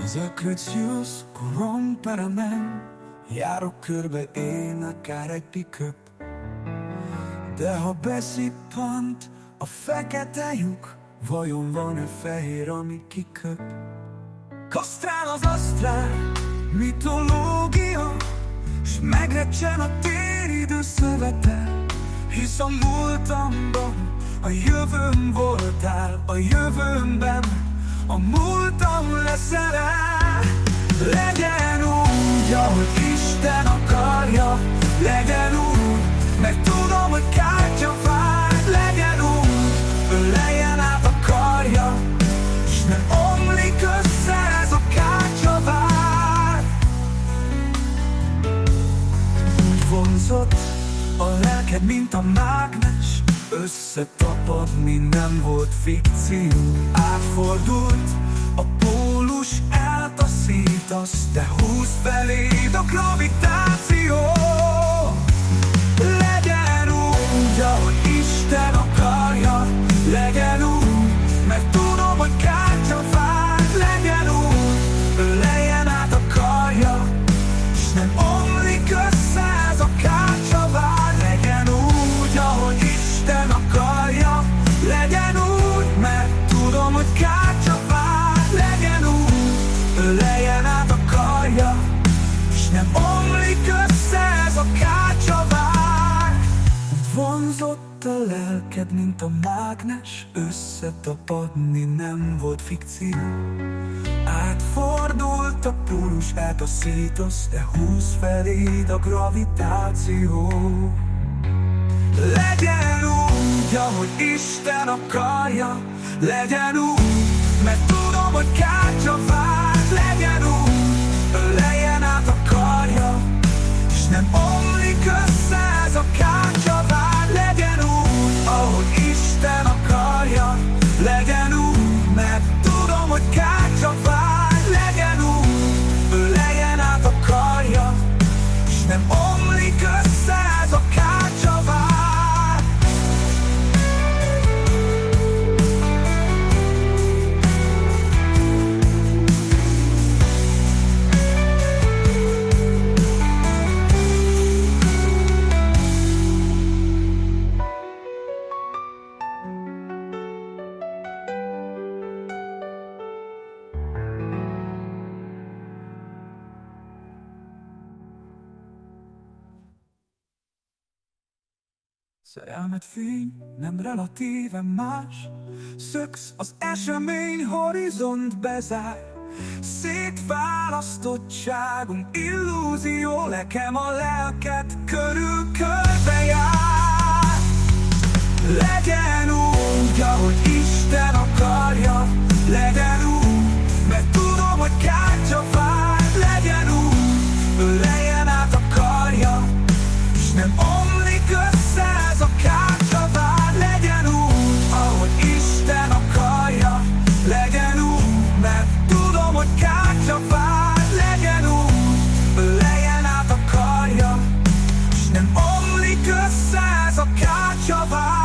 Az ökröt jössz, koromperemem, járok körbe én akár egy pick-up. De ha beszippant a fekete lyuk, vajon van-e fehér, ami kiköp? Kasztrál az asztrál mitológia, s megrecsen a téridő szövete. Hisz a múltamban a jövőm voltál, a jövőmben a múltam leszel. Legyen úgy, ahogy Isten akarja, legyen úgy, mert tudom, hogy kártya vár. Legyen úgy, öleljen át a karja, s nem omlik össze ez a kártya vár. Úgy vonzott a lelked, mint a mágnes, összetapadni nem volt fikció. Átfordult a pólus, eltaszítasz, de húz feléd a gravitáció. Legyen úgy, ahogy Isten akarja, legyen úgy, mert tudom, hogy kártya vár. Legyen úgy, öleljen át a karja, s nem omlik össze ez a kártya vár. Legyen úgy, ahogy Isten akarja, legyen úgy, mert tudom, hogy kártya vár. Legyen úgy, öleljen át a karja, s nem omlik össze ez a kártya vár. Vonzott a lelked, mint a mágnes, összetapadni nem volt fikció. Átfordult a pólus, eltaszítasz, de húz feléd a gravitáció. Legyen úgy, ahogy Isten akarja, legyen úgy, mert tudom, hogy kártya vár. Legyen úgy, öleljen át a karja, s nem omlik össze ez a kártya vár. Legyen úgy, ahogy Isten akarja, legyen úgy, mert tudom, hogy kártya vár. Legyen úgy, öleljen át a karja, s nem omlik össze ez a kártya vár. Szerelmet fény, nem relatíven más. Szöksz, az esemény horizont bezár. Szétválasztottságunk illúzió, nekem a lelket körül körbejár. Legyen úgy, ahogy Isten akarja, legyen úgy, mert tudom, hogy kártya vár. Legyen úgy, öleljen át a karja, s nem omlik össze ez a kártya vár. Legyen úgy, ahogy Isten akarja, legyen úgy, mert tudom, hogy kártya vár. Legyen úgy, öleljen át a karja, s nem omlik össze ez a kártya vár.